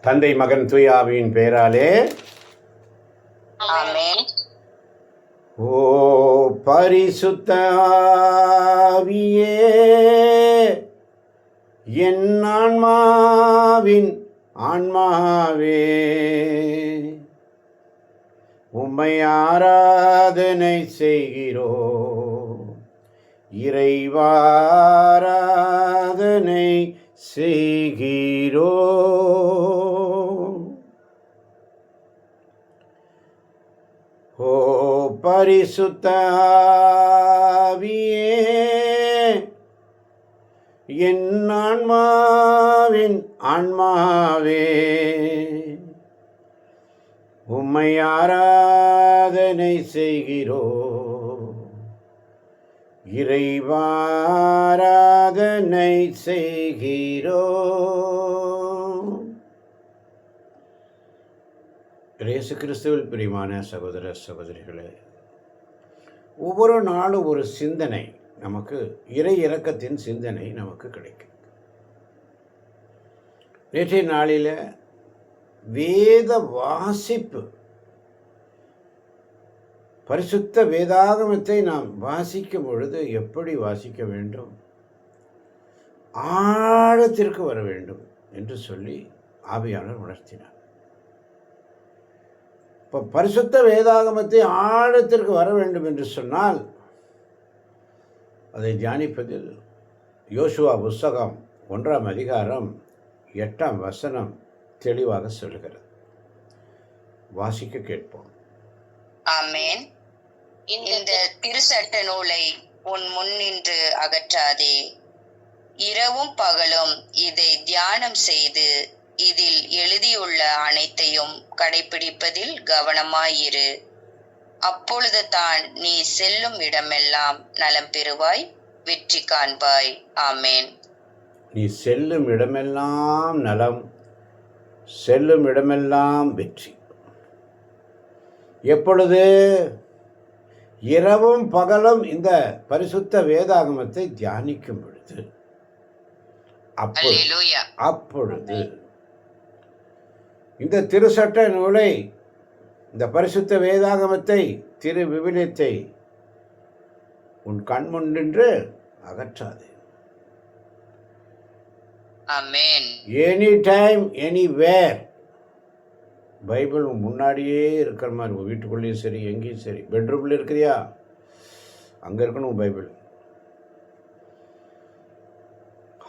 தந்தை மகன் தூயாவின் பெயராலே ஆமென். ஓ பரிசுத்த ஆவியே, என் ஆன்மாவின் ஆன்மாவே, உம்மை ஆராதனை செய்கிறோம். இறைவாராதனை செய்கிறோம். ஓ பரிசுத்த ஆவியே, என் ஆன்மாவின் ஆன்மாவே, உம்மை ஆராதனை செய்கிறோம். இறைவாராதனை செய்கிறோம். இயேசு கிறிஸ்துவில் பிரியமான சகோதர சகோதரிகளே, ஒவ்வொரு நாளும் ஒரு சிந்தனை நமக்கு, இறை இரக்கத்தின் சிந்தனை நமக்கு கிடைக்கும். நேற்றைய நாளில் வேத வாசிப்பு, பரிசுத்த வேதாகமத்தை நாம் வாசிக்கும் பொழுது எப்படி வாசிக்க வேண்டும், ஆழத்திற்கு வர வேண்டும் என்று சொல்லி ஆவியாளர் உணர்த்தினார். இப்போ பரிசுத்த வேதாகமத்தை ஆழத்திற்கு வர வேண்டும் என்று சொன்னால் அதை தியானிப்பதில் யோசுவா புஸ்தகம் 1ஆம் அதிகாரம் 8ஆம் வசனம் தெளிவாக சொல்கிறது. வாசிக்க கேட்போம். ஆமென். இந்த திருச்சட்ட நூலை உன் முன்னின்று அகற்றாதே. இரவும் பகலும் இதை தியானம் செய்து இதில் எழுதியுள்ள அனைத்தையும் கடைபிடிப்பதில் கவனமாயிரு. அப்பொழுது தான் நீ செல்லும் இடமெல்லாம் நலம் பெறுவாய், வெற்றி காண்பாய். ஆமென். நீ செல்லும் இடமெல்லாம் நலம், செல்லும் இடமெல்லாம் வெற்றி. எப்பொழுது? இரவும் பகலும் இந்த பரிசுத்த வேதாகமத்தை தியானிக்கும் பொழுது, அப்பொழுது இந்த திருச்சட்ட நூலை, இந்த பரிசுத்த வேதாகமத்தை, திரு விவிலியத்தை உன் கண் முன் நின்று அகற்றாதே. ஆமென். எனி டைம் எனிவேர் பைபிள் முன்னாடியே இருக்கிற மாதிரி, உங்கள் வீட்டுக்குள்ளேயும் சரி, எங்கேயும் சரி. பெட்ரூமில் இருக்கிறியா, அங்கே இருக்கணும் பைபிள்.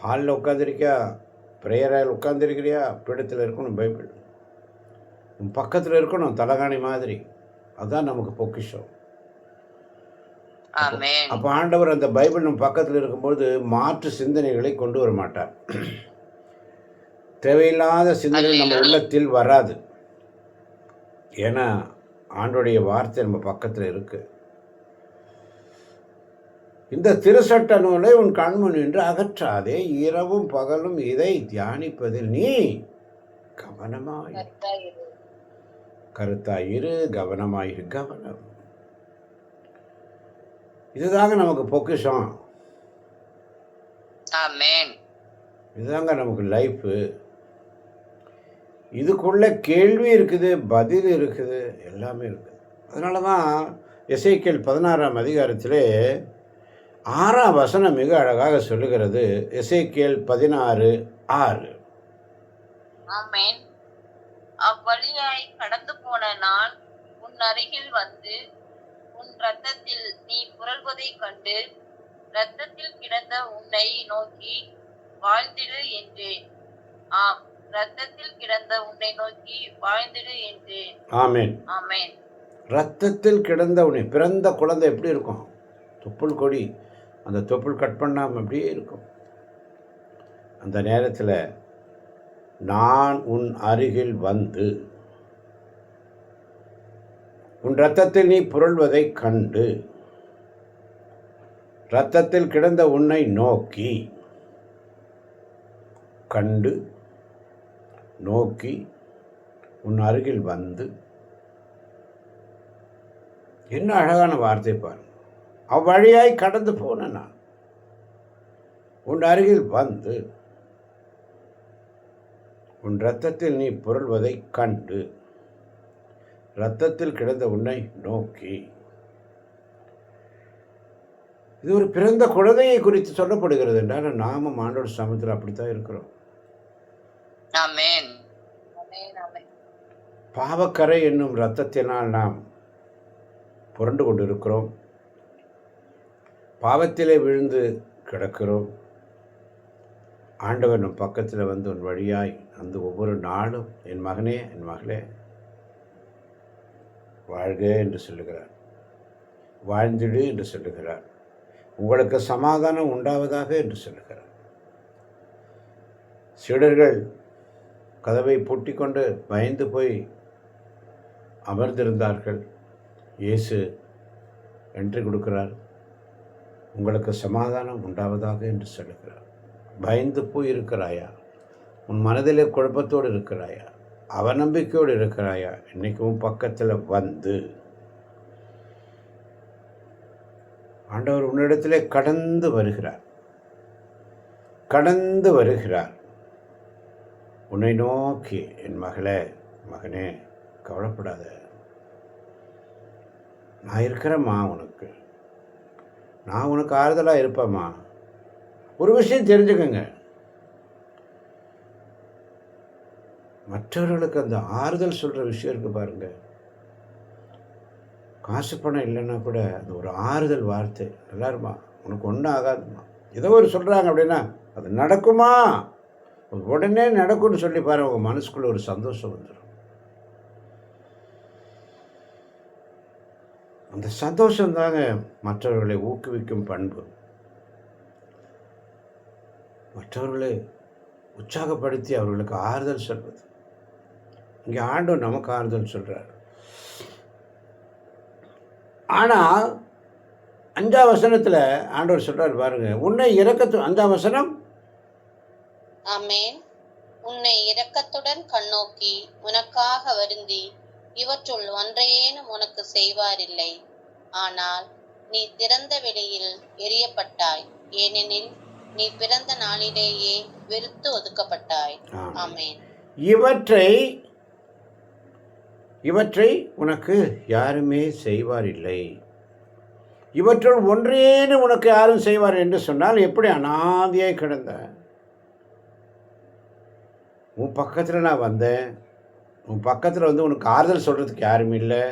ஹாலில் உட்காந்துருக்கியா, ப்ரேயரால் உட்காந்துருக்கிறியா, பீடத்தில் இருக்கணும் பைபிள். உன் பக்கத்தில் இருக்கணும், தலகாணி மாதிரி. அதுதான் நமக்கு பொக்கிஷம். அப்போ ஆண்டவர் அந்த பைபிள் நம்ம பக்கத்தில் இருக்கும்போது மாற்று சிந்தனைகளை கொண்டு வர மாட்டார். தேவையில்லாத சிந்தனைகள் நம்ம உள்ளத்தில் வராது. ஏன்னா ஆண்டோடைய வார்த்தை நம்ம பக்கத்தில் இருக்கு. இந்த திருச்சட்ட நூலை உன் கண்முன் நின்று அகற்றாதே. இரவும் பகலும் இதை தியானிப்பதில் நீ கருத்தாயிரு, கவனமாயிரு. கவனம், இதுதாங்க நமக்கு பொக்கிஷம். இதுதாங்க நமக்கு லைஃபு. இதுக்குள்ள கேள்வி இருக்குது, பதில் இருக்குது, எல்லாமே இருக்குது. அதனால தான் எசேக்கியேல் 16ஆம் அதிகாரத்திலே 6ஆம் வசனம் மிக அழகாக சொல்லுகிறது. எசேக்கியேல் 16:6. ஆமென். அவ்வழியாய் கடந்து போன நான் உன் அருகில் வந்து உன் இரத்தத்தில் நீ புரள்வதைக் கண்டு இரத்தத்தில் கிடந்த உன்னை நோக்கி வாழ்ந்திடு என்றேன். ஆம், இரத்தத்தில் கிடந்த உன்னை நோக்கி வாழ்ந்திடு என்றேன். ஆமென். ஆமென். இரத்தத்தில் கிடந்த உன்னை, பிறந்த குழந்தை எப்படி இருக்கும்? தொப்புள் கொடி, அந்த தொப்புள் கட் பண்ணாமல் அப்படியே இருக்கும். அந்த நேரத்தில் நான் உன் அருகில் வந்து உன் இரத்தத்தில் நீ புரள்வதை கண்டு இரத்தத்தில் கிடந்த உன்னை நோக்கி, கண்டு நோக்கி உன் அருகில் வந்து. என்ன அழகான வார்த்தை பாருங்க. அவ்வழியாய் கடந்து போன நான் உன் அருகில் வந்து உன் இரத்தத்தில் நீ புரள்வதைக் கண்டு இரத்தத்தில் கிடந்த உன்னை நோக்கி. இது ஒரு பிறந்த குழந்தையை குறித்து சொல்லப்படுகிறது என்றால் நாமும் ஆண்டோட சமூகத்தில் அப்படித்தான் இருக்கிறோம். ஆமென். ஆமென். ஆமென். பாவக்கரை என்னும் இரத்தத்தினால் நாம் புரண்டு கொண்டிருக்கிறோம். பாவத்திலே விழுந்து கிடக்கிறோம். ஆண்டவர் நம் பக்கத்தில் வந்து உன் வழியாய் அந்த ஒவ்வொரு நாளும் என் மகனே என் மகளே வாழ்க என்று சொல்லுகிறார், வாழ்ந்திடு என்று சொல்லுகிறார், உங்களுக்கு சமாதானம் உண்டாவதாக என்று சொல்லுகிறார். சீடர்கள் கதவை பூட்டிக்கொண்டு பயந்து போய் அமர்ந்திருந்தார்கள். இயேசு என்ட்ரி கொடுக்கிறார், உங்களுக்கு சமாதானம் உண்டாவதாக என்று சொல்லுகிறார். பயந்து போய் இருக்கிறாயா? உன் மனதிலே குழப்பத்தோடு இருக்கிறாயா? அவநம்பிக்கையோடு இருக்கிறாயா? இன்னைக்கும் பக்கத்தில் வந்து ஆண்டவர் உன்னிடத்திலே கடந்து வருகிறார், கடந்து வருகிறார். உன்னை நோக்கி, என் மகளே மகனே கவலைப்படாத, நான் இருக்கிறேம்மா, நான் உனக்கு ஆறுதலாக இருப்பேம்மா. ஒரு விஷயம் தெரிஞ்சுக்கங்க, மற்றவர்களுக்கு அந்த ஆறுதல் சொல்கிற விஷயம் இருக்குது பாருங்கள். காசு பணம் இல்லைன்னா கூட அது ஒரு ஆறுதல் வார்த்தை, நல்லாருமா, உனக்கு ஒன்றும் ஆகாதுமா, ஏதோ ஒரு சொல்கிறாங்க அப்படின்னா அது நடக்குமா, உடனே நடக்கும்னு சொல்லி பாருங்க, உங்கள் மனசுக்குள்ளே ஒரு சந்தோஷம் வந்துடும். அந்த சந்தோஷம் தாங்க மற்றவர்களை ஊக்குவிக்கும் பண்பு, மற்றவர்களை உற்சாகப்படுத்தி அவர்களுக்கு ஆறுதல் சொல்வது. இங்கே ஆண்டவர் நமக்கு ஆறுதல் சொல்கிறார். ஆனால் 5ஆம் வசனத்தில் ஆண்டவர் சொல்கிறார் பாருங்க, உன்னை இரக்கத்து 5ஆம் வசனம், ஆமென். உன்னை இரக்கத்துடன் கண்ணோக்கி உனக்காக வருந்தி இவற்றுள் ஒன்றையேனும் உனக்கு செய்வாரில்லை. ஆனால் நீ திறந்த வெளியில் எரியப்பட்டாய், ஏனெனில் நீ பிறந்த நாளிலேயே வெறுத்து ஒதுக்கப்பட்டாய். ஆமென். இவற்றை உனக்கு யாருமே செய்வாரில்லை. இவற்றுள் ஒன்றேனும் உனக்கு யாரும் செய்வார் என்று சொன்னால் எப்படி அனாதியாய் கிடந்த உன் பக்கத்தில் நான் வந்தேன், உன் பக்கத்தில் வந்து உனக்கு ஆறுதல் சொல்கிறதுக்கு யாரும் இல்லை,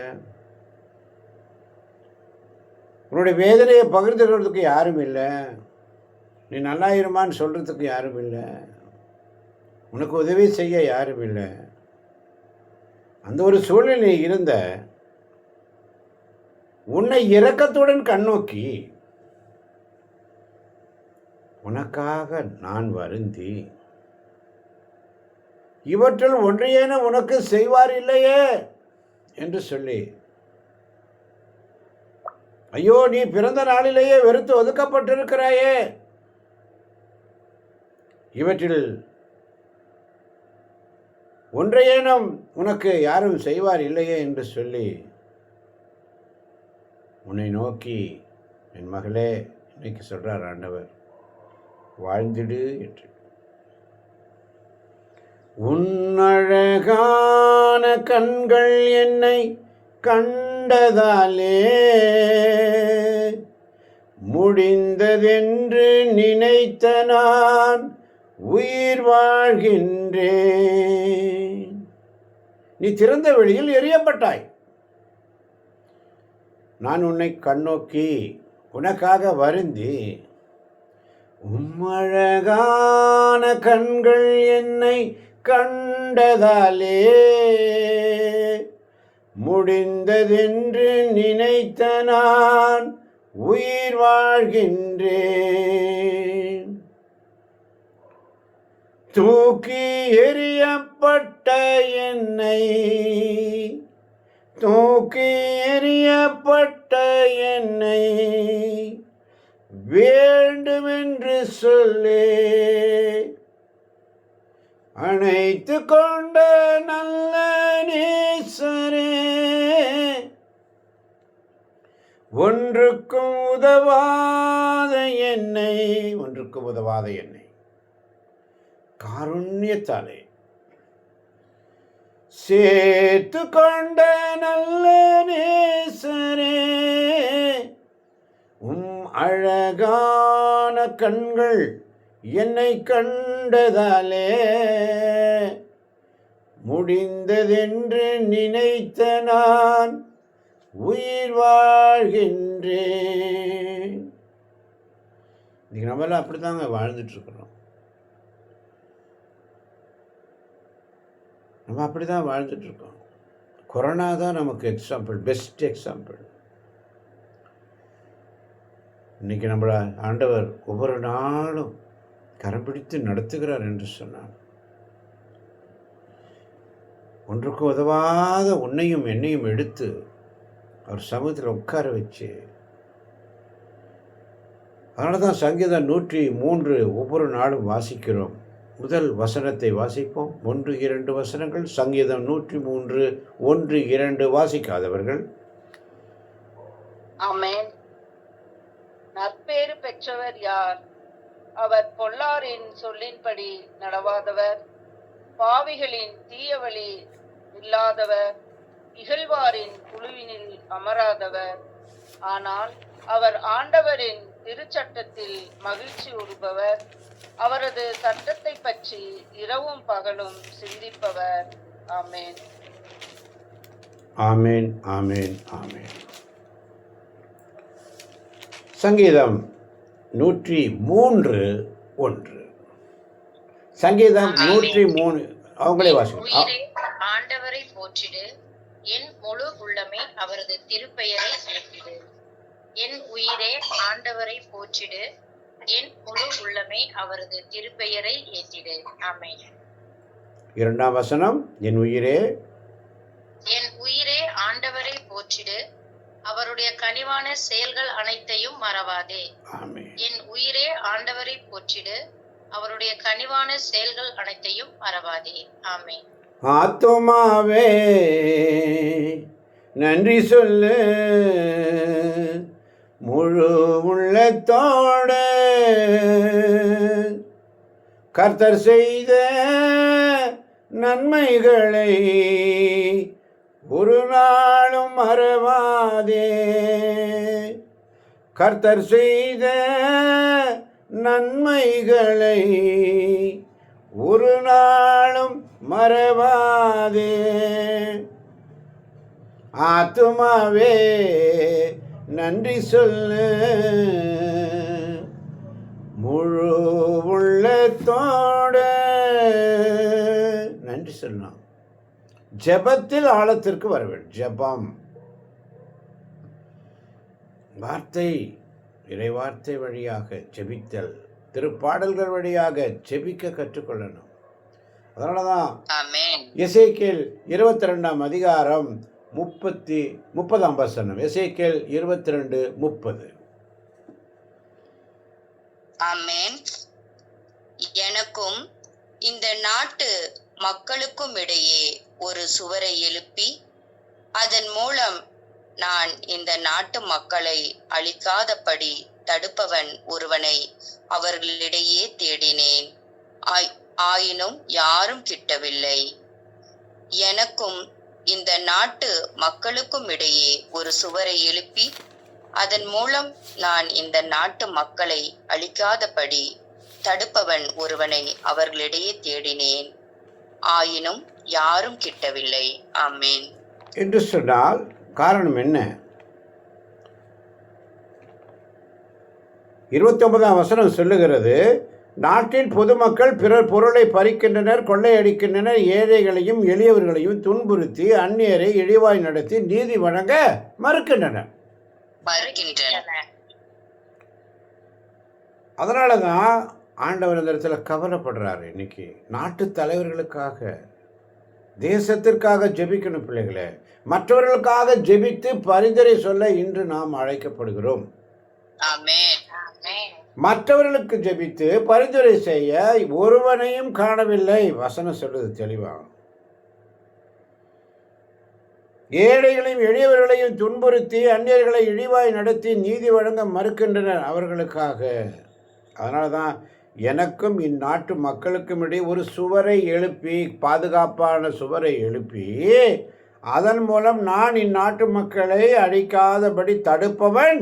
உன்னுடைய வேதனையை பகிர்ந்துக்கிறதுக்கு யாரும் இல்லை, நீ நல்லாயிருமான்னு சொல்கிறதுக்கு யாரும் இல்லை, உனக்கு உதவி செய்ய யாரும் இல்லை. அந்த ஒரு சூழ்நிலை இருந்த உன்னை இரக்கத்துடன் கண்ணோக்கி உனக்காக நான் வருந்தி இவற்றில் ஒன்றையேனும் உனக்கு செய்வார் இல்லையே என்று சொல்லி, ஐயோ நீ பிறந்த நாளிலேயே வெறுத்து ஒதுக்கப்பட்டிருக்கிறாயே, இவற்றில் ஒன்றையேனும் உனக்கு யாரும் செய்வார் இல்லையே என்று சொல்லி உன்னை நோக்கி, என் மகளே இன்னைக்கு சொல்கிறார் ஆண்டவர், வாழ்ந்திடு என்று. உன் அழகான கண்கள் என்னை கண்டதாலே முடிந்ததென்று நினைத்த நான் உயிர் வாழ்கின்றேன். நீ திறந்த வெளியில் எரியப்பட்டாய், நான் உன்னை கண்ணோக்கி உனக்காக வருந்தி, உம்மழகான கண்கள் என்னை கண்டதாலே முடிந்ததென்று நினைத்த நான் உயிர் வாழ்கின்றேன். தூக்கி எறியப்பட்ட என்னை, தூக்கி எறியப்பட்ட என்னை வேண்டுமென்று சொல்லி அணைத்து கொண்ட நல்ல நேசரே, ஒன்றுக்கும் உதவாத என்னை காருண்யத்தாலே சேர்த்து கொண்ட நல்ல நேசரே, அழகான கண்கள் என்னை கண்டதாலே முடிந்ததென்று நினைத்த நான் உயிர் வாழ்கின்றேன். இன்னைக்கு நம்மளாம் அப்படித்தாங்க வாழ்ந்துட்டுருக்குறோம். நம்ம அப்படி தான் வாழ்ந்துட்டுருக்கோம். கொரோனா தான் நமக்கு எக்ஸாம்பிள், பெஸ்ட் எக்ஸாம்பிள். இன்றைக்கி நம்மளை ஆண்டவர் ஒவ்வொரு நாளும் கரம் பிடித்து நடத்துகிறார் என்று சொன்னார். ஒன்றுக்கு உதவாத உன்னையும் என்னையும் எடுத்து அவர் சமூகத்தில் உட்கார வச்சு, அதனால தான் சங்கீதம் 103 ஒவ்வொரு நாளும் வாசிக்கிறோம். முதல் வசனத்தை வாசிப்போம். 1-2 வசனங்கள். சங்கீதம் 103 1-2 வாசிக்காதவர்கள். ஆமென். நற்பேறு பெற்றவர் யார்? அவர் பொல்லாரின் சொல்லின்படி நடவாதவர், பாவிகளின் தீய வழி இல்லாதவர், இகழ்வாரின் குழுவினில் அமராதவர். ஆனால் அவர் ஆண்டவரின் திருச்சட்டத்தில் மகிழ்ச்சி உறுபவர், அவரது சட்டத்தை பற்றி இரவும் பகலும் சிந்திப்பவர். ஆமென். ஆமென், ஆமென், ஆமென். சங்கீதம் 103:1. சங்கீதம் 103 அவங்களே வாசிக்கும். ஆண்டவரை போற்றிடு, என் முழு உள்ளமே அவரது திருப்பெயரை ஏற்றிடு. என் உயிரே ஆண்டவரை போற்றிடு, என் முழு உள்ளமே அவரது திருப்பெயரை ஏற்றிடு. ஆமென். 2ஆம் வசனம். என் உயிரே ஆண்டவரை போற்றிடு, அவருடைய கனிவான செயல்கள் அனைத்தையும் மறவாதே. ஆமென். என் உயிரே ஆண்டவரை போற்றிடு, அவருடைய கனிவான செயல்கள் அனைத்தையும் மறவாதே. ஆமென். ஆத்துமாவே நன்றி சொல்லு, முழு உள்ளத்தோடு கர்த்தர் செய்த நன்மைகளை ஒரு நாளும் மறவாதே. கர்த்தர் செய்த நன்மைகளை ஒரு நாளும் மறவாதே. ஆத்துமாவே நன்றி சொல்லு, முழு உள்ளத்தோடு நன்றி சொல்லலாம். ஜெபத்தில் ஆழத்திற்கு வர வேண்டும். ஜெபம், வார்த்தை, இறைவார்த்தை வழியாக ஜெபித்தல், திருப்பாடல்கள் வழியாக ஜெபிக்க கற்றுக்கொள்ளணும். அதனால தான் எசேக்கியேல் 22ஆம் அதிகாரம் 30ஆம் வசனம். எசேக்கியேல் 22:30. ஆமென். எனக்கும் இந்த நாட்டு மக்களுக்கும் இடையே ஒரு சுவரை எழுப்பி அதன் மூலம் நான் இந்த நாட்டு மக்களை அழிக்காதபடி தடுப்பவன் ஒருவனை அவர்களிடையே தேடினேன். ஆயினும் யாரும் கிட்டவில்லை. எனக்கும் இந்த நாட்டு மக்களுக்கும் இடையே ஒரு சுவரை எழுப்பி அதன் மூலம் நான் இந்த நாட்டு மக்களை அழிக்காதபடி தடுப்பவன் ஒருவனை அவர்களிடையே தேடினேன். ஆயினும் யாரும் கிட்டவில்லை. ஆமென். என்று சொன்னால் காரணம் என்ன? 29ஆம் வசனம் சொல்லுகிறது, நாட்டின் பொதுமக்கள் பிறர் பொருளை பறிக்கின்றனர், கொள்ளையடிக்கின்றனர், ஏழைகளையும் எளியவர்களையும் துன்புறுத்தி அந்நியரை இழிவாய் நடத்தி நீதி வழங்க மறுக்கின்றனர். அதனால தான் ஆண்டவர் இந்த இடத்துல கவலைப்படுறாரு. இன்னைக்கு நாட்டு தலைவர்களுக்காக, தேசத்திற்காக ஜெபிக்கணும் பிள்ளைகளே. மற்றவர்களுக்காக ஜெபித்து பரிந்துரை சொல்ல இன்று நாம் அழைக்கப்படுகிறோம். மற்றவர்களுக்கு ஜெபித்து பரிந்துரை செய்ய ஒருவனையும் காணவில்லை. வசனம் சொல்லுது தெளிவாக. ஏழைகளையும் எளியவர்களையும் துன்புறுத்தி அந்நியர்களை இழிவாய் நடத்தி நீதி வழங்க மறுக்கின்றனர் அவர்களுக்காக. அதனால தான் எனக்கும் இந்நாட்டு மக்களுக்கும் இடையே ஒரு சுவரை எழுப்பி, பாதுகாப்பான சுவரை எழுப்பி, அதன் மூலம் நான் இந்நாட்டு மக்களை அழிக்காதபடி தடுப்பவன்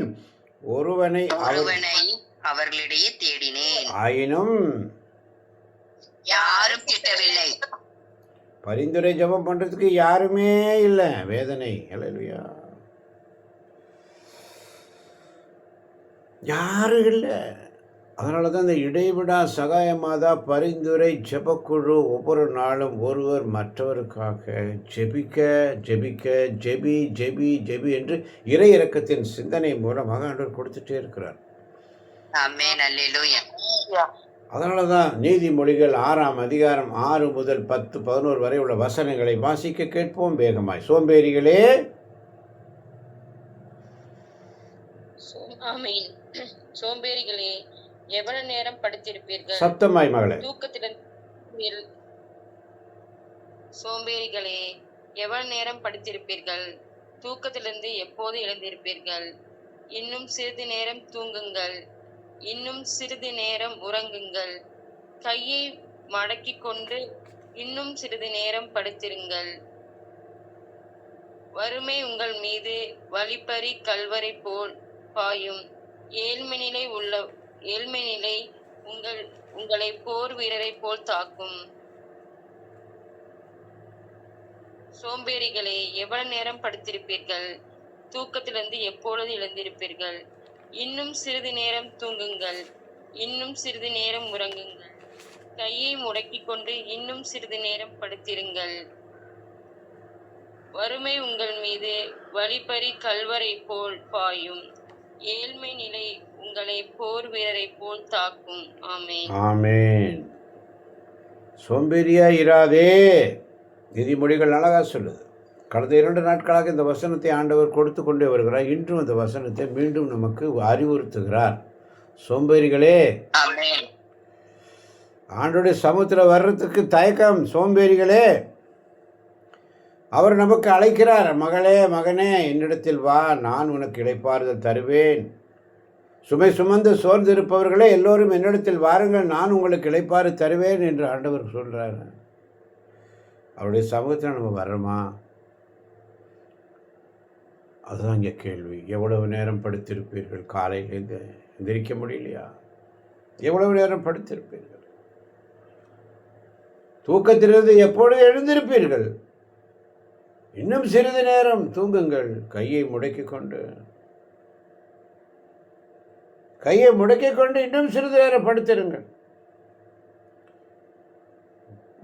ஒருவனை அவர்களிடையே தேடினேன், ஆயினும் யாரும் கிட்டவில்லை. பரிந்துரை ஜெபம் பண்றதுக்கு யாருமே இல்லை. வேதனை. ஹல்லேலூயா. யாரும் இல்லை. அதனால தான் இந்த இடைவிடா சகாய மாதா பரிந்துரை ஜெபக்குழு ஒவ்வொரு நாளும் ஒருவர் மற்றவருக்காக ஜெபிக்க ஜெபிக்க ஜெபி ஜெபி ஜெபி என்று இறை இரக்கத்தின் சிந்தனை மூலமாக ஆண்டவர் கொடுத்துட்டே இருக்கிறார். ஆமென். அல்லேலூயா. அதனால தான் நீதிமொழிகள் 6ஆம் அதிகாரம் 6 முதல் 10, 11 வரை உள்ள வசனங்களை வாசிக்க கேட்போம் வேகமாய். சோம்பேறிகளே, ஆமென். சோம்பேறிகளே, எவ்வளவு நேரம் படுத்திருப்பீர்கள்? சப்தமாய் மகளே. தூக்கத்திலிருந்து சோம்பேறிகளே, எவ்வளவு நேரம் படுத்திருப்பீர்கள்? தூக்கத்திலிருந்து எப்போது எழுந்திருப்பீர்கள்? இன்னும் சிறிது நேரம் தூங்குங்கள், இன்னும் சிறிது நேரம் உறங்குங்கள். கையை மடக்கிக் கொண்டு இன்னும் சிறிது நேரம் படுத்திருங்கள். வறுமை உங்கள் மீது வழிப்பறி கல்வரை போல் பாயும். ஏழ்மை நிலை உங்களை போர் வீரரை போல் தாக்கும். சோம்பேறிகளே, எவ்வளவு நேரம் படுத்திருப்பீர்கள்? தூக்கத்திலிருந்து எப்பொழுது எழுந்திருப்பீர்கள்? இன்னும் சிறிது நேரம் தூங்குங்கள், இன்னும் சிறிது நேரம் உறங்குங்கள். கையை முடக்கிக் கொண்டு இன்னும் சிறிது நேரம் படுத்திருங்கள். வறுமை உங்கள் மீது வழிப்பறி கல்வரை போல் பாயும். ஏழ்மை நிலை உங்களை போர் வீரரை போல் தாக்கும். ஆமென். ஆமென். சோம்பேறியா இராதே. நீதிமொழிகள் அழகா சொல்லுது. கடந்த 2 நாட்களாக இந்த வசனத்தை ஆண்டவர் கொடுத்து கொண்டே வருகிறார். இன்றும் இந்த வசனத்தை மீண்டும் நமக்கு அறிவுறுத்துகிறார். சோம்பேறிகளே, ஆமென். ஆண்டோடைய சமூகத்தில் வர்றதுக்கு தயக்கம். சோம்பேறிகளே, அவர் நமக்கு அழைக்கிறார். மகளே, மகனே, என்னிடத்தில் வா, நான் உனக்கு இளைப்பாறுதல் தருவேன். சுமை சுமந்து சோர்ந்திருப்பவர்களே எல்லோரும் என்னிடத்தில் வாருங்கள், நான் உங்களுக்கு இளைப்பாறு தருவேன் என்று ஆண்டவர் சொல்கிறார். அவருடைய சமூகத்தில் நம்ம வர்றோமா? அதுதான் இங்கே கேள்வி. எவ்வளவு நேரம் படுத்திருப்பீர்கள்? காலையிலேருந்து எந்திரிக்க முடியலையா? எவ்வளவு நேரம் படுத்திருப்பீர்கள்? தூக்கத்திலிருந்து எப்பொழுது எழுந்திருப்பீர்கள்? இன்னும் சிறிது நேரம் தூங்குங்கள். கையை முடக்கிக் கொண்டு இன்னும் சிறிது நேரம் படுத்திருங்கள்.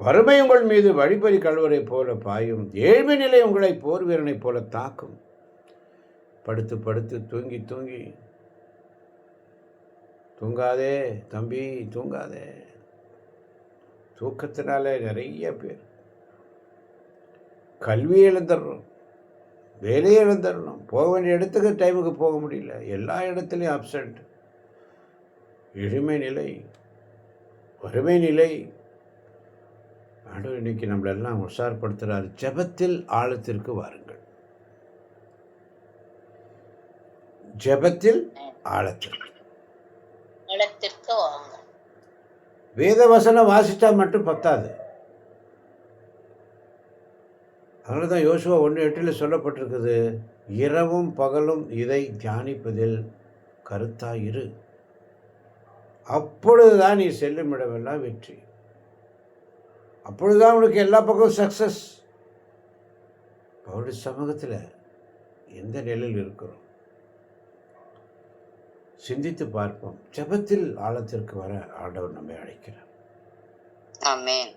வறுமை உங்கள் மீது வழிப்பறி கல்வரை போல பாயும். ஏழ்மை நிலை உங்களை போர் வீரனை போல தாக்கும். படுத்து படுத்து தூங்கி தூங்கி தூங்காதே தம்பி, தூங்காதே. தூக்கத்தினால நிறைய பேர் கல்வியை இழந்துடுறோம், வேலையை இழந்துடணும், போக வேண்டிய இடத்துக்கு டைமுக்கு போக முடியல, எல்லா இடத்துலையும் அப்சென்ட். எளிமை நிலை, வறுமை நிலை. ஆண்டவர் இன்னைக்கு நம்மளெல்லாம் உற்சாகப்படுத்துகிறார். ஜெபத்தில் ஆழத்திற்கு வாருங்கள். ஜெபத்தில் ஆழத்திற்கு வாங்க. வேத வசனம் வாசித்தா மட்டும் பத்தாது. அதனால தான் யோசுவா 1:8 சொல்லப்பட்டிருக்குது, இரவும் பகலும் இதை தியானிப்பதில் கருத்தாயிரு, அப்பொழுதுதான் நீ செல்லும் இடமெல்லாம் வெற்றி, அப்பொழுதுதான் உனக்கு எல்லா பக்கமும் சக்சஸ். அவருடைய சமூகத்தில் எந்த நிலையில் இருக்கிறோம்? சிந்தித்து பார்ப்போம். ஜெபத்தில் ஆழத்திற்கு வர ஆண்டவர் நம்மை அழைக்கிறார். ஆமென்.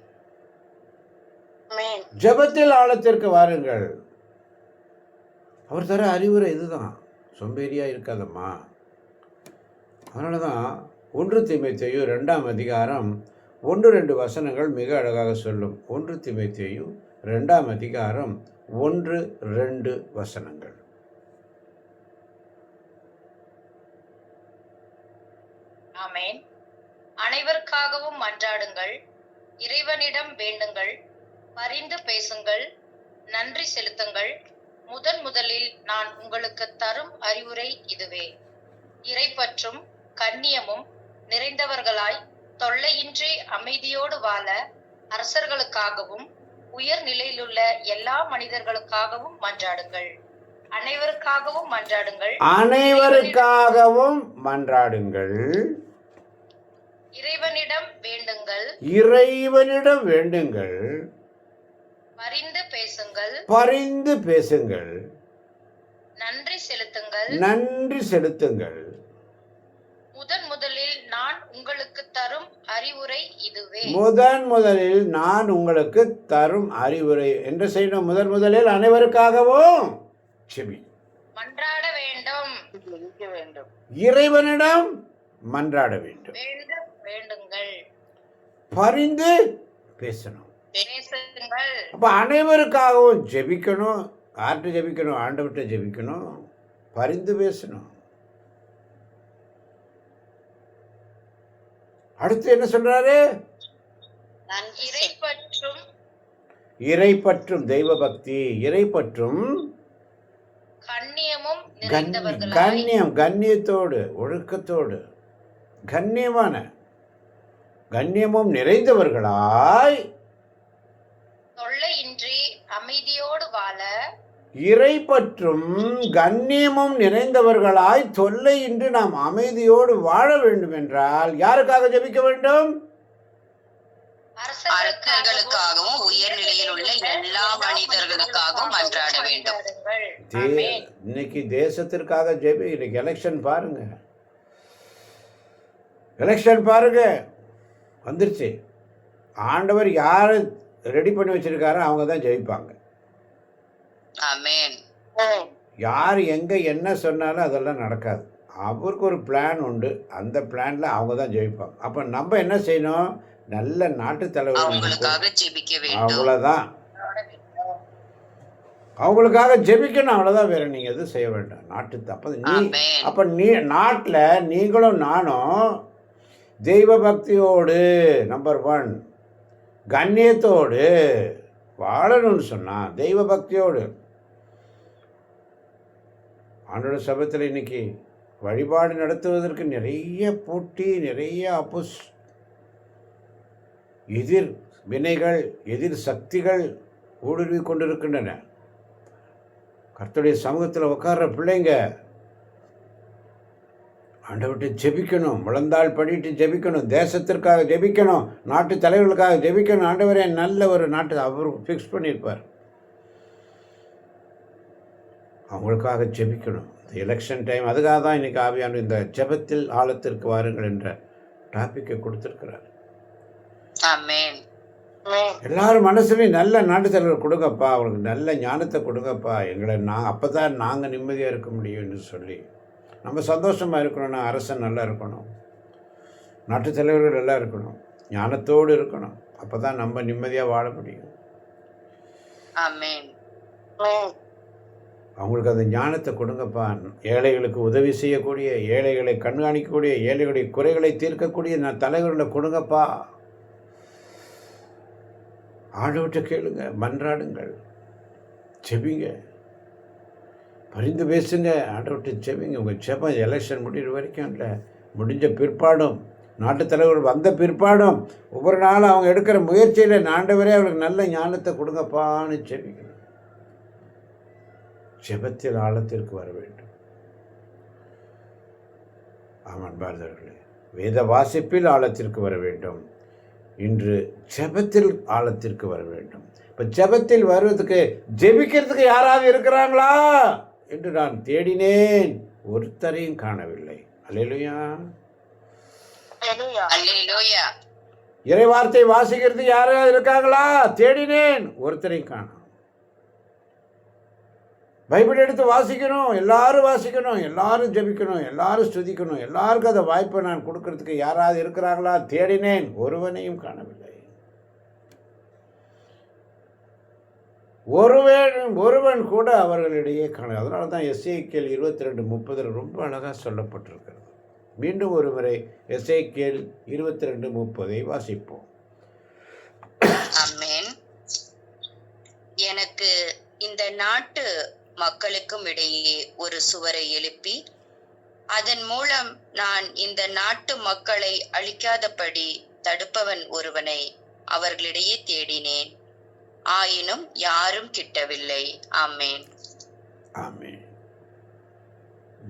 ஜெபத்தில் ஆழத்திற்கு வாருங்கள். அவர் தர அறிவுரை இதுதான். சோம்பேறியா இருக்காதம்மா. அதனால தான் 1 தீமோத்தேயு 2ஆம் அதிகாரம் 1-2 வசனங்கள் மிக அழகாக சொல்லும். 1 தீமோத்தேயு 2ஆம் அதிகாரம் 1-2 வசனங்கள். ஆமென். அனைவருக்காகவும் மன்றாடுங்கள், இறைவனிடம் வேண்டுங்கள், பரிந்து பேசுங்கள், நன்றி செலுத்துங்கள். முதலில் நான் உங்களுக்கு தரும் அறிவுரை இதுவே: இறைப்பற்றும் கண்ணியமும் நிறைந்தவர்களாய் தொல்லையின்றி அமைதியோடு வாழ அரசர்களுக்காகவும் உயர் நிலையிலுள்ள எல்லா மனிதர்களுக்காகவும் மன்றாடுங்கள். அனைவருக்காகவும் மன்றாடுங்கள். அனைவருக்காகவும் மன்றாடுங்கள். இறைவனிடம் வேண்டுங்கள். இறைவனிடம் வேண்டுங்கள். பரிந்து பேசுங்கள். பரிந்து பேசுங்கள். நன்றி செலுத்துங்கள். நன்றி செலுத்துங்கள். முதலில் நான் உங்களுக்கு தரும் அறிவுரை இதுவே. முதலில் நான் உங்களுக்கு தரும் அறிவுரை என்று செய்யணும். முதலில் அனைவருக்காகவும் செபி மன்றாட வேண்டும். ஜெபிக்க வேண்டும். இறைவனிடம் மன்றாட வேண்டும். வேண்டுங்கள். பரிந்து பேசணும். பேசுங்கள். அப்ப அனைவருக்காகவும் ஜெபிக்கணும். யார்கிட்ட ஜெபிக்கணும்? ஆண்டவர்கிட்ட ஜெபிக்கணும். பரிந்து பேசணும். அடுத்து என்ன சொல்றாரு? இறைப்பற்றும் தெய்வ பக்தி, இறைப்பற்றும் கண்ணியமும் கண்ணியத்தோடு, ஒழுக்கத்தோடு, கண்ணியமும் நிறைந்தவர்களாய் தொல்லையின்றி அமைதியோடு வாழ. இறைப்பற்றும் கண்ணியமும் நிறைந்தவர்களாய் தொல்லையின்றி நாம் அமைதியோடு வாழ வேண்டும் என்றால் யாருக்காக ஜெபிக்க வேண்டும்? அரசர்களுக்காகவும் உயர் நிலையில் உள்ள எல்லா மனிதர்களுக்காகவும் மன்றாட வேண்டும். இன்னைக்கு தேசத்திற்காக ஜெபி. இன்னைக்கு எலெக்ஷன் பாருங்க வந்துருச்சு. ஆண்டவர் யாரை ரெடி பண்ணி வச்சிருக்காரோ அவங்க தான் ஜெயிப்பாங்க. ஆமென். யார் எங்க என்ன சொன்னாலும் அதெல்லாம் நடக்காது. அவருக்கு ஒரு பிளான் உண்டு. அந்த பிளான்ல அவங்க தான் ஜெயிப்பாங்க. அப்ப நம்ம என்ன செய்யணும்? நல்ல நாட்டு தலைவர் அவங்களுக்காக ஜெபிக்க வேண்டும். அவ்வளவுதான். அவங்களுக்காக ஜெபிக்கணும், அவ்வளவுதான். வேற நீங்க எதுவும் செய்ய வேண்டாம். அப்ப நீ நாட்டுல நீங்களும் நானும் தெய்வ பக்தியோடு நம்பர் 1 கண்ணியத்தோடு வாழணும்னு சொன்னா, தெய்வ பக்தியோடு. ஆண்டோட சபத்தில் இன்னைக்கு வழிபாடு நடத்துவதற்கு நிறைய போட்டி, நிறைய எதிர் வினைகள், எதிர் சக்திகள் ஊடுருவி கொண்டிருக்கின்றன. கர்த்தருடைய சமூகத்தில் உட்கார்ற பிள்ளைங்க ஆண்டவர்கிட்ட ஜெபிக்கணும். முழந்தாள் படிட்டு ஜெபிக்கணும். தேசத்திற்காக ஜெபிக்கணும். நாட்டு தலைவர்களுக்காக ஜெபிக்கணும். ஆண்டவரே நல்ல ஒரு நாட்டு அவர் ஃபிக்ஸ் பண்ணியிருப்பார். அவங்களுக்காக ஜெபிக்கணும். இந்த எலெக்ஷன் டைம் அதுக்காக தான் இன்றைக்கி ஆவியான இந்த ஜெபத்தில் ஆழத்திற்கு வாருங்கள் என்ற டாப்பிக்கை கொடுத்துருக்கிறார். எல்லாரும் மனசுலையும் நல்ல நாட்டு தலைவர் கொடுங்கப்பா, அவங்களுக்கு நல்ல ஞானத்தை கொடுங்கப்பா, எங்களை அப்போ தான் நாங்கள் நிம்மதியாக இருக்க முடியும்னு சொல்லி நம்ம சந்தோஷமாக இருக்கணும்னா அரசன் நல்லா இருக்கணும், நாட்டு தலைவர்கள் நல்லா இருக்கணும், ஞானத்தோடு இருக்கணும். அப்போ தான் நம்ம நிம்மதியாக வாழ முடியும். அவங்களுக்கு அந்த ஞானத்தை கொடுங்கப்பா. ஏழைகளுக்கு உதவி செய்யக்கூடிய, ஏழைகளை கண்காணிக்கக்கூடிய, ஏழைகளுடைய குறைகளை தீர்க்கக்கூடிய தலைவர்களை கொடுங்கப்பா. ஆண்டவர்கிட்ட கேளுங்க, மன்றாடுங்கள், செபிங்க, பரிந்து பேசுங்க, ஆண்டவர்கிட்ட செபிங்க. உங்கள் செபம் எலெக்ஷன் முடிகிற வரைக்கும் இல்லை, முடிஞ்ச பிற்பாடும், நாட்டு தலைவர் வந்த பிற்பாடும் ஒவ்வொரு நாளும் அவங்க எடுக்கிற முயற்சியில் ஆண்டவரே அவங்களுக்கு நல்ல ஞானத்தை கொடுங்கப்பான்னு செபிக்கணும். ஜெபத்தில் ஆழத்திற்கு வர வேண்டும். ஆமாம் பாரதர்களே, வேத வாசிப்பில் ஆழத்திற்கு வர வேண்டும். இன்று ஜெபத்தில் ஆழத்திற்கு வர வேண்டும். இப்போ ஜெபத்தில் வருவதற்கு, ஜெபிக்கிறதுக்கு யாராவது இருக்கிறாங்களா என்று நான் தேடினேன், ஒருத்தரையும் காணவில்லை. அல்லேலூயா. இறை வார்த்தை வாசிக்கிறது யாராவது இருக்காங்களா? தேடினேன், ஒருத்தரையும் காணோம். பைபிள் எடுத்து வாசிக்கணும், எல்லாரும் வாசிக்கணும், எல்லாரும் ஜெபிக்கணும், எல்லாரும் ஸ்துதிக்கணும், எல்லாருக்கும் அந்த வாய்ப்பை நான் கொடுக்கறதுக்கு யாராவது இருக்கிறாங்களா? தேடினேன், ஒருவனையும் காணவில்லை. ஒருவன் கூட அவர்களிடையே காண. அதனால தான் எசேக்கியேல் 22:30 ரொம்ப அழகாக சொல்லப்பட்டிருக்கிறது. மீண்டும் ஒரு முறை எசேக்கியேல் 22:30 வாசிப்போம். ஆமென். எனக்கு இந்த நாட்டு மக்களுக்கும் இடையே ஒரு சுவரை எழுப்பி அதன் மூலம் நான் இந்த நாட்டு மக்களை அழிக்காதபடி தடுப்பவன் ஒருவனை அவர்களிடையே தேடினேன். ஆயினும் யாரும் கிட்டவில்லை. ஆமென். ஆமென்.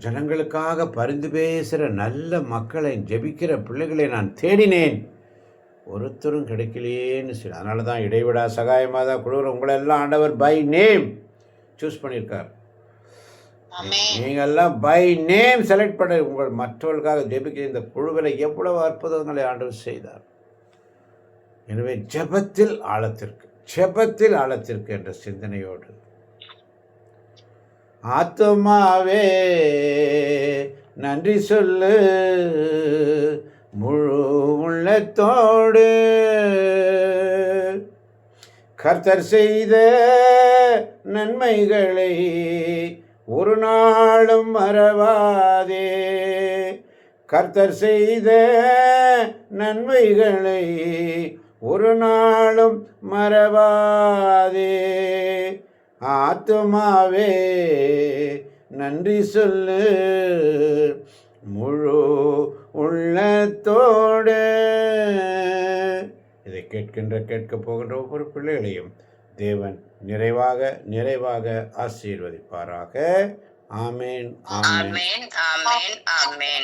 ஜனங்களுக்காக பரிந்து பேசுகிற நல்ல மக்களை, ஜெபிக்கிற பிள்ளைகளை நான் தேடினேன், ஒருத்தரும் கிடைக்கலையேன்னு சொல்லி. அதனால தான் இடைவிடா சகாயமாதா குழுவில் உங்களை எல்லாம் ஆண்டவர் பை நேம் சூஸ் பண்ணியிருக்கார். நீங்கள்லாம் பை நேம் செலக்ட் பண்ண உங்கள் மற்றவர்களுக்காக ஜெபிக்கிற இந்த குழுவில் எவ்வளவு அற்புதங்களை ஆண்டவர் செய்தார். எனவே ஜெபத்தில் ஆழத்திற்கு என்ற சிந்தனையோடு ஆத்துமாவே நன்றி சொல்லு முழு உள்ளத்தோடு, கர்த்தர் செய்த நன்மைகளை ஒரு நாளும் மறவாதே. கர்த்தர் செய்த நன்மைகளை ஒரு நாளும் மறவாதே. ஆத்துமாவே நன்றி சொல்லு முழு உள்ளத்தோடு. இதை கேட்க போகின்ற ஒவ்வொரு பிள்ளைகளையும் தேவன் நிறைவாக ஆசீர்வதிப்பாராக. ஆமேன். ஆமென். ஆமென். ஆமென்.